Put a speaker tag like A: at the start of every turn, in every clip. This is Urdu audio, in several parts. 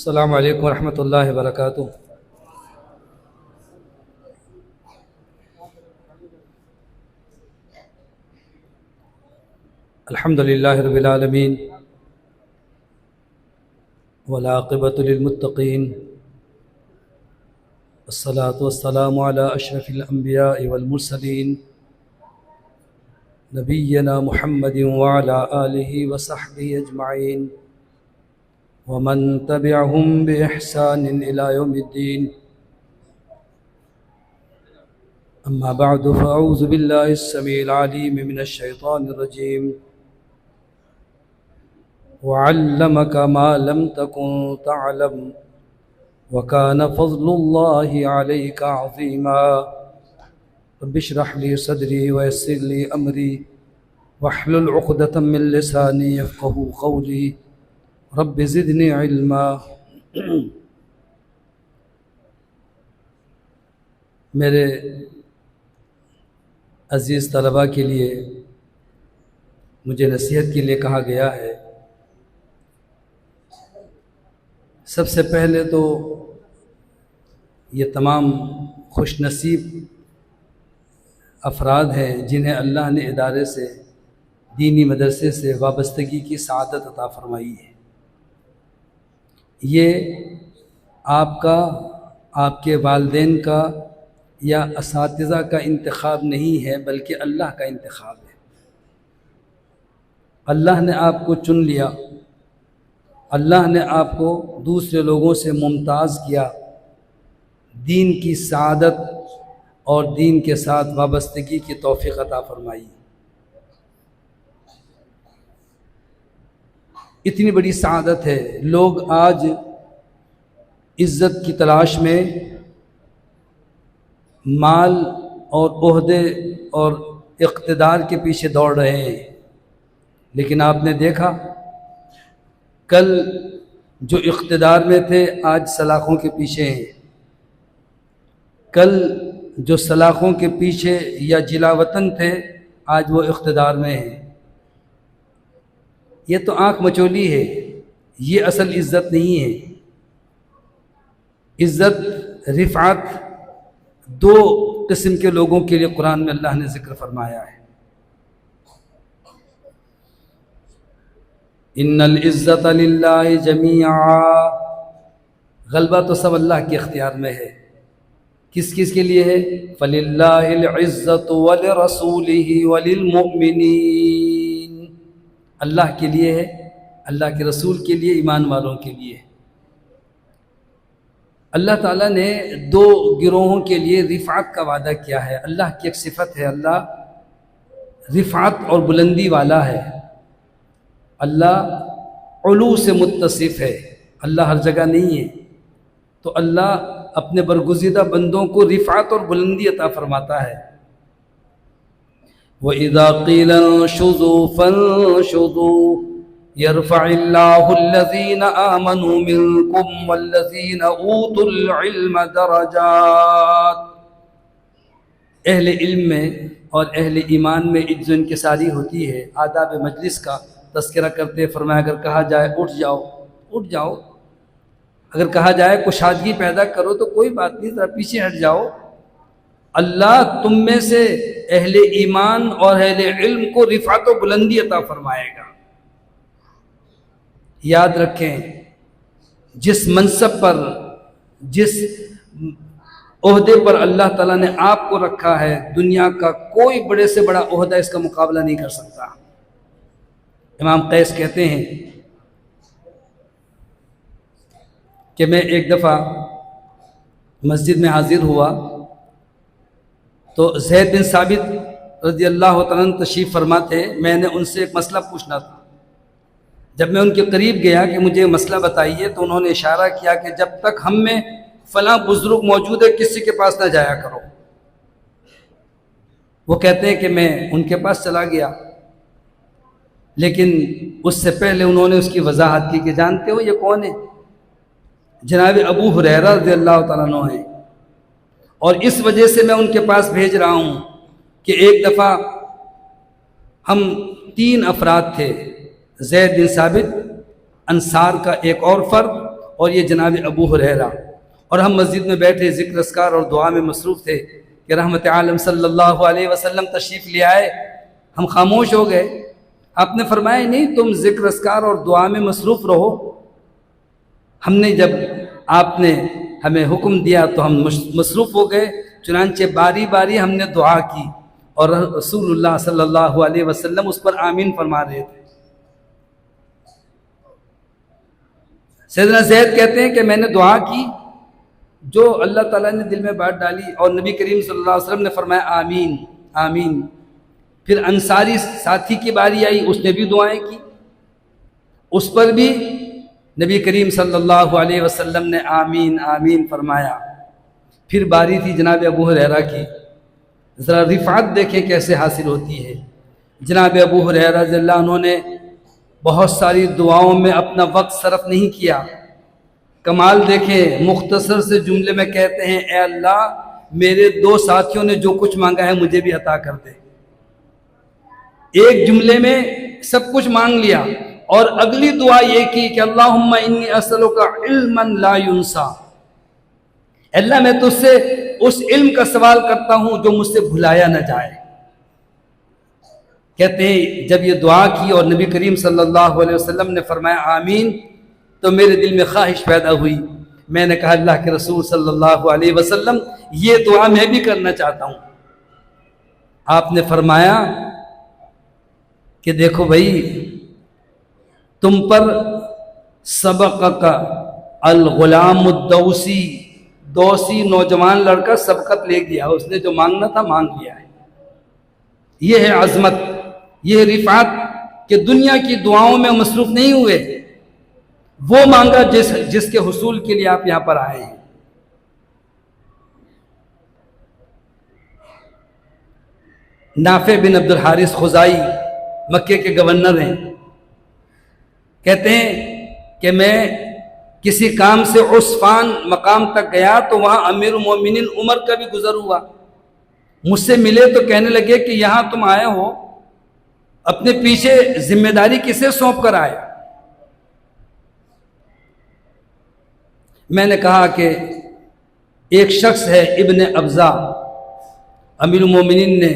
A: السلام علیکم ورحمۃ اللہ وبرکاتہ۔ الحمد للہ رب العالمین والعاقبۃ للمتقین والصلاة والسلام علی اشرف الانبیاء والمرسلین نبینا محمد وعلی آلہ وصحبہ اجمعین ومن تبعهم بإحسان إلى يوم الدين، أما بعد فأعوذ بالله السميع العليم من الشيطان الرجيم وعلمك ما لم تكن تعلم وكان فضل الله عليك عظيما رب اشرح لي صدري ويسر لي أمري واحلل عقدة من لساني يفقهوا قولي رب زدنی علما۔ میرے عزیز طلباء کے لیے مجھے نصیحت کے لیے کہا گیا ہے۔ سب سے پہلے تو یہ تمام خوش نصیب افراد ہیں جنہیں اللہ نے ادارے سے، دینی مدرسے سے وابستگی کی سعادت عطا فرمائی ہے۔ یہ آپ کا، آپ کے والدین کا یا اساتذہ کا انتخاب نہیں ہے، بلکہ اللہ کا انتخاب ہے۔ اللہ نے آپ کو چن لیا، اللہ نے آپ کو دوسرے لوگوں سے ممتاز کیا، دین کی سعادت اور دین کے ساتھ وابستگی کی توفیق عطا فرمائی۔ اتنی بڑی سعادت ہے، لوگ آج عزت کی تلاش میں مال اور عہدے اور اقتدار کے پیچھے دوڑ رہے ہیں، لیکن آپ نے دیکھا کل جو اقتدار میں تھے آج سلاخوں کے پیچھے ہیں، کل جو سلاخوں کے پیچھے یا جلا وطن تھے آج وہ اقتدار میں ہیں۔ یہ تو آنکھ مچولی ہے، یہ اصل عزت نہیں ہے۔ عزت، رفعت دو قسم کے لوگوں کے لیے قرآن میں اللہ نے ذکر فرمایا ہے۔ ان العزت للہ جمیعا، غلبہ تو سب اللہ کے اختیار میں ہے۔ کس کس کے لیے ہے؟ فللہ العزت ولرسولہ وللمؤمنین، اللہ کے لیے ہے، اللہ کے رسول کے لیے، ایمان والوں کے لیے۔ اللہ تعالیٰ نے دو گروہوں کے لیے رفعت کا وعدہ کیا ہے۔ اللہ کی ایک صفت ہے، اللہ رفعت اور بلندی والا ہے، اللہ علو سے متصف ہے، اللہ ہر جگہ نہیں ہے، تو اللہ اپنے برگزیدہ بندوں کو رفعت اور بلندی عطا فرماتا ہے۔ وَإِذَا قِيلَ انشُزُوا فَانشُزُوا يَرْفَعِ اللَّهُ الَّذِينَ آمَنُوا مِنكُمْ وَالَّذِينَ أُوتُوا الْعِلْمَ دَرَجَاتٍ، اہل علم میں اور اہل ایمان میں عز و انکساری ہوتی ہے۔ آداب مجلس کا تذکرہ کرتے فرمایا اگر کہا جائے اٹھ جاؤ، اٹھ جاؤ، اگر کہا جائے کشادگی پیدا کرو تو کوئی بات نہیں، ذرا پیچھے ہٹ جاؤ۔ اللہ تم میں سے اہل ایمان اور اہل علم کو رفعت و بلندی عطا فرمائے گا۔ یاد رکھیں، جس منصب پر، جس عہدے پر اللہ تعالیٰ نے آپ کو رکھا ہے، دنیا کا کوئی بڑے سے بڑا عہدہ اس کا مقابلہ نہیں کر سکتا۔ امام قیس کہتے ہیں کہ میں ایک دفعہ مسجد میں حاضر ہوا تو زید بن ثابت رضی اللہ تعالیٰ عنہ تشریف فرما تھے، میں نے ان سے ایک مسئلہ پوچھنا تھا۔ جب میں ان کے قریب گیا کہ مجھے مسئلہ بتائیے تو انہوں نے اشارہ کیا کہ جب تک ہم میں فلاں بزرگ موجود ہے کسی کے پاس نہ جایا کرو۔ وہ کہتے ہیں کہ میں ان کے پاس چلا گیا، لیکن اس سے پہلے انہوں نے اس کی وضاحت کی کہ جانتے ہو یہ کون ہے؟ جناب ابو ہریرہ رضی اللہ تعالیٰ عنہ ہیں، اور اس وجہ سے میں ان کے پاس بھیج رہا ہوں کہ ایک دفعہ ہم 3 افراد تھے، زید بن ثابت، انصار کا ایک اور فرد اور یہ جناب ابو ہریرہ، اور ہم مسجد میں بیٹھے ذکر اذکار اور دعا میں مصروف تھے کہ رحمت عالم صلی اللہ علیہ وسلم تشریف لے آئے. ہم خاموش ہو گئے. آپ نے فرمایا نہیں، تم ذکر اذکار اور دعا میں مصروف رہو. ہم نے جب آپ نے ہمیں حکم دیا تو ہم مصروف ہو گئے. چنانچہ باری باری ہم نے دعا کی اور رسول اللہ صلی اللہ علیہ وسلم اس پر آمین فرما رہے تھے. سیدنا زید کہتے ہیں کہ میں نے دعا کی جو اللہ تعالیٰ نے دل میں بات ڈالی، اور نبی کریم صلی اللہ علیہ وسلم نے فرمایا آمین آمین. پھر انصاری ساتھی کی باری آئی، اس نے بھی دعائیں کی، اس پر بھی نبی کریم صلی اللہ علیہ وسلم نے آمین آمین فرمایا. پھر باری تھی جناب ابو ہریرہ کی. ذرا رفعت دیکھیں کیسے حاصل ہوتی ہے. جناب ابو ہریرہ رضی اللہ عنہ نے بہت ساری دعاؤں میں اپنا وقت صرف نہیں کیا. کمال دیکھیں، مختصر سے جملے میں کہتے ہیں اے اللہ میرے 2 ساتھیوں نے جو کچھ مانگا ہے مجھے بھی عطا کر دے. ایک جملے میں سب کچھ مانگ لیا، اور اگلی دعا یہ کی کہ اللہم انی اسألک علما لا ینسا. اللہ میں تجھ سے اس علم کا سوال کرتا ہوں جو مجھ سے بھلایا نہ جائے. کہتے ہیں جب یہ دعا کی اور نبی کریم صلی اللہ علیہ وسلم نے فرمایا آمین تو میرے دل میں خواہش پیدا ہوئی. میں نے کہا اللہ کے رسول صلی اللہ علیہ وسلم یہ دعا میں بھی کرنا چاہتا ہوں. آپ نے فرمایا کہ دیکھو بھائی، تم پر سبقک الغلام الدوسی، دوسی نوجوان لڑکا سبقت لے گیا، اس نے جو مانگنا تھا مانگ لیا ہے. یہ ہے عظمت، یہ ہے رفعت کہ دنیا کی دعاؤں میں مصروف نہیں ہوئے، وہ مانگا جس کے حصول کے لیے آپ یہاں پر آئے ہیں. نافع بن عبد الحارث خزائی مکے کے گورنر ہیں. کہتے ہیں کہ میں کسی کام سے عصفان مقام تک گیا تو وہاں امیر المومنین عمر کا بھی گزر ہوا. مجھ سے ملے تو کہنے لگے کہ یہاں تم آئے ہو، اپنے پیچھے ذمہ داری کسے سونپ کر آئے؟ میں نے کہا کہ ایک شخص ہے ابن ابزا، امیر المومنین نے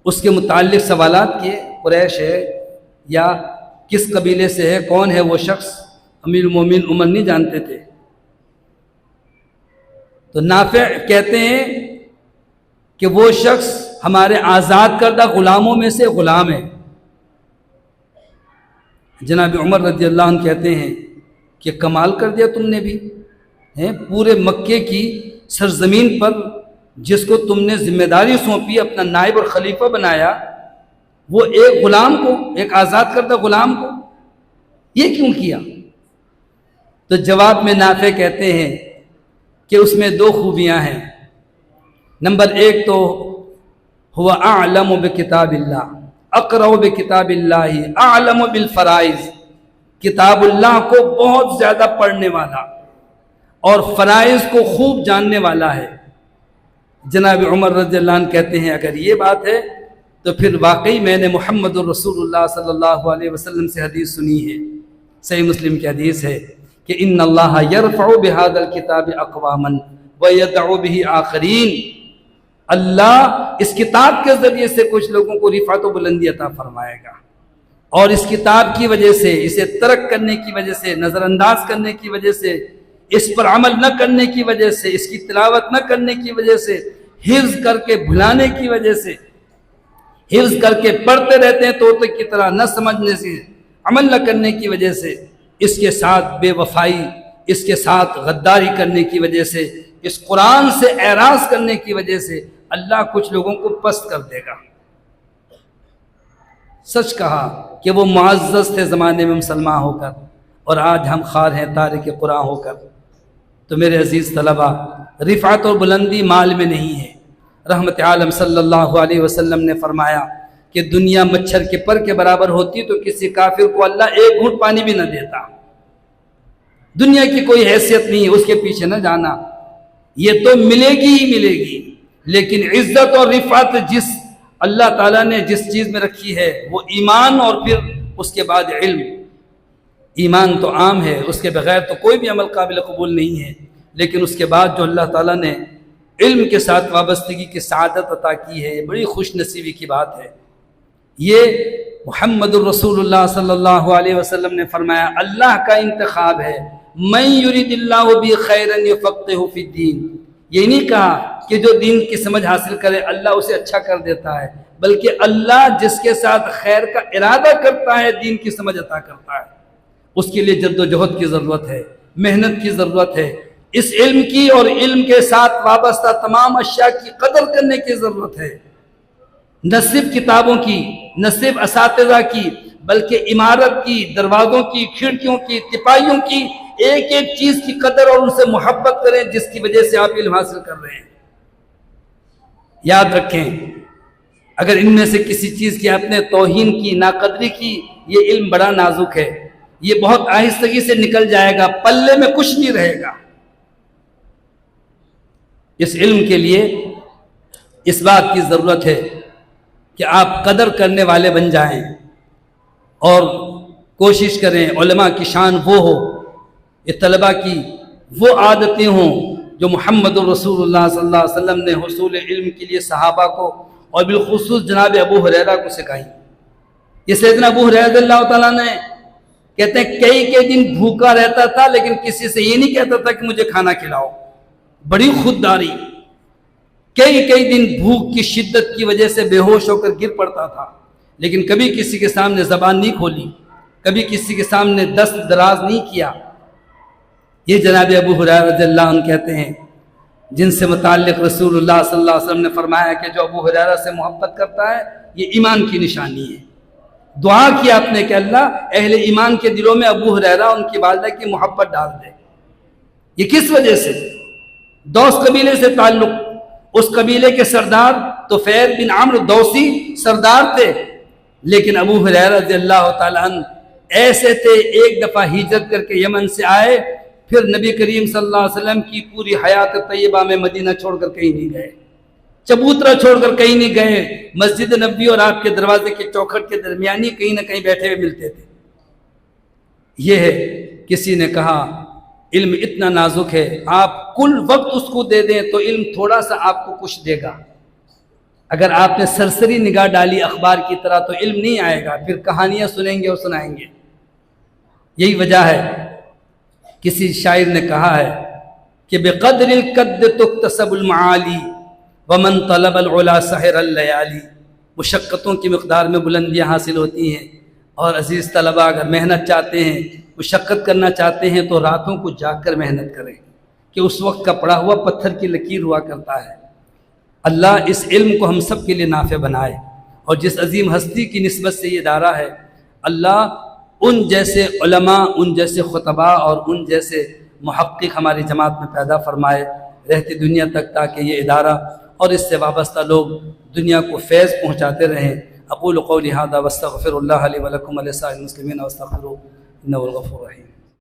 A: اس کے متعلق سوالات کیے، قریش ہے یا کس قبیلے سے ہے، کون ہے وہ شخص؟ امیر المومنین عمر نہیں جانتے تھے. تو نافع کہتے ہیں کہ وہ شخص ہمارے آزاد کردہ غلاموں میں سے غلام ہے. جناب عمر رضی اللہ عنہ کہتے ہیں کہ کمال کر دیا تم نے بھی، پورے مکے کی سرزمین پر جس کو تم نے ذمہ داری سونپی، اپنا نائب اور خلیفہ بنایا، وہ ایک غلام کو، ایک آزاد کردہ غلام کو یہ کیوں کیا؟ تو جواب میں نافع کہتے ہیں کہ اس میں 2 خوبیاں ہیں. نمبر 1 تو هو اعلم بکتاب اللہ، اقرأ بکتاب اللہ، اعلم بالفرائض. کتاب اللہ کو بہت زیادہ پڑھنے والا اور فرائض کو خوب جاننے والا ہے. جناب عمر رضی اللہ عنہ کہتے ہیں اگر یہ بات ہے تو پھر واقعی میں نے محمد الرسول اللہ صلی اللہ علیہ وسلم سے حدیث سنی ہے. صحیح مسلم کی حدیث ہے کہ ان اللہ یرفع بهذا الکتاب اقواما ویدع به آخرین. اللہ اس کتاب کے ذریعے سے کچھ لوگوں کو رفعت و بلندی عطا فرمائے گا، اور اس کتاب کی وجہ سے، اسے ترک کرنے کی وجہ سے، نظر انداز کرنے کی وجہ سے، اس پر عمل نہ کرنے کی وجہ سے، اس کی تلاوت نہ کرنے کی وجہ سے، حفظ کر کے بھلانے کی وجہ سے، حفظ کر کے پڑھتے رہتے ہیں طوطے کی طرح، نہ سمجھنے سے، عمل نہ کرنے کی وجہ سے، اس کے ساتھ بے وفائی، اس کے ساتھ غداری کرنے کی وجہ سے، اس قرآن سے اعراض کرنے کی وجہ سے اللہ کچھ لوگوں کو پست کر دے گا. سچ کہا کہ وہ معزز تھے زمانے میں مسلمان ہو کر، اور آج ہم خوار ہیں تارک قرآن ہو کر. تو میرے عزیز طلبہ، رفعت اور بلندی مال میں نہیں ہے. رحمت عالم صلی اللہ علیہ وسلم نے فرمایا کہ دنیا مچھر کے پر کے برابر ہوتی تو کسی کافر کو اللہ 1 گھونٹ پانی بھی نہ دیتا. دنیا کی کوئی حیثیت نہیں، اس کے پیچھے نہ جانا، یہ تو ملے گی ہی ملے گی. لیکن عزت اور رفعت جس اللہ تعالیٰ نے جس چیز میں رکھی ہے وہ ایمان، اور پھر اس کے بعد علم. ایمان تو عام ہے، اس کے بغیر تو کوئی بھی عمل قابل قبول نہیں ہے، لیکن اس کے بعد جو اللہ تعالیٰ نے علم کے ساتھ وابستگی کی سعادت عطا کی ہے، بڑی خوش نصیبی کی بات ہے۔ یہ محمد الرسول اللہ صلی اللہ علیہ وسلم نے فرمایا اللہ کا انتخاب ہے، من یرید اللہ بہ خیرا یفقہہ فی الدین۔ یہ نہیں کہا کہ جو دین کی سمجھ حاصل کرے اللہ اسے اچھا کر دیتا ہے، بلکہ اللہ جس کے ساتھ خیر کا ارادہ کرتا ہے دین کی سمجھ عطا کرتا ہے۔ اس کے لیے جد و جہد کی ضرورت ہے، محنت کی ضرورت ہے، اس علم کی اور علم کے ساتھ وابستہ تمام اشیاء کی قدر کرنے کی ضرورت ہے، نہ صرف کتابوں کی، نہ صرف اساتذہ کی، بلکہ عمارت کی، دروازوں کی، کھڑکیوں کی، تپاہیوں کی، ایک ایک چیز کی قدر اور ان سے محبت کریں جس کی وجہ سے آپ علم حاصل کر رہے ہیں۔ یاد رکھیں اگر ان میں سے کسی چیز کی آپ نے توہین کی، ناقدری کی، یہ علم بڑا نازک ہے، یہ بہت آہستگی سے نکل جائے گا، پلے میں کچھ نہیں رہے گا۔ اس علم کے لیے اس بات کی ضرورت ہے کہ آپ قدر کرنے والے بن جائیں اور کوشش کریں علماء کی شان وہ ہو، یہ طلباء کی وہ عادتیں ہوں جو محمد الرسول اللہ صلی اللہ علیہ وسلم نے حصول علم کے لیے صحابہ کو اور بالخصوص جناب ابو ہریرہ کو سکھائی۔ یہ سیدنا ابو ہریرہ رضی اللہ تعالیٰ نے کہتے ہیں کئی دن بھوکا رہتا تھا لیکن کسی سے یہ نہیں کہتا تھا کہ مجھے کھانا کھلاؤ، بڑی خودداری، کئی دن بھوک کی شدت کی وجہ سے بے ہوش ہو کر گر پڑتا تھا، لیکن کبھی کسی کے سامنے زبان نہیں کھولی، کبھی کسی کے سامنے دست دراز نہیں کیا۔ یہ جناب ابو ہریرہ رضی اللہ عنہ کہتے ہیں جن سے متعلق رسول اللہ صلی اللہ علیہ وسلم نے فرمایا کہ جو ابو ہریرہ سے محبت کرتا ہے یہ ایمان کی نشانی ہے۔ دعا کیا آپ نے کہ اللہ اہل ایمان کے دلوں میں ابو ہریرہ ان کی والدہ کی محبت ڈال دے۔ یہ کس وجہ سے؟ دوس قبیلے سے تعلق، اس قبیلے کے سردار طفیل بن عمرو دوسی سردار تھے، لیکن ابو ہریرہ رضی اللہ تعالیٰ عنہ ایسے تھے ایک دفعہ ہجرت کر کے یمن سے آئے، پھر نبی کریم صلی اللہ علیہ وسلم کی پوری حیات طیبہ میں مدینہ چھوڑ کر کہیں نہیں گئے، چبوترا چھوڑ کر کہیں نہیں گئے، مسجد نبوی اور آپ کے دروازے کے چوکھٹ کے درمیانی کہیں نہ کہیں بیٹھے ہوئے ملتے تھے۔ یہ ہے، کسی نے کہا علم اتنا نازک ہے، آپ کل وقت اس کو دے دیں تو علم تھوڑا سا آپ کو کچھ دے گا۔ اگر آپ نے سرسری نگاہ ڈالی اخبار کی طرح تو علم نہیں آئے گا، پھر کہانیاں سنیں گے اور سنائیں گے۔ یہی وجہ ہے، کسی شاعر نے کہا ہے کہ بقدر القد تکتسب المعالی ومن طلب العلا سحر اللیالی۔ مشقتوں کی مقدار میں بلندیاں حاصل ہوتی ہیں، اور عزیز طلباء اگر محنت چاہتے ہیں، مشقت کرنا چاہتے ہیں تو راتوں کو جاگ کر محنت کریں کہ اس وقت کا پڑا ہوا پتھر کی لکیر ہوا کرتا ہے۔ اللہ اس علم کو ہم سب کے لیے نافع بنائے، اور جس عظیم ہستی کی نسبت سے یہ ادارہ ہے، اللہ ان جیسے علماء، ان جیسے خطباء اور ان جیسے محقق ہماری جماعت میں پیدا فرمائے رہتی دنیا تک، تاکہ یہ ادارہ اور اس سے وابستہ لوگ دنیا کو فیض پہنچاتے رہیں۔ اقول قولی ھذا واستغفر اللہ لی ولکم ولسائر المسلمین واستغفروہ انہ هو الغفور الرحیم۔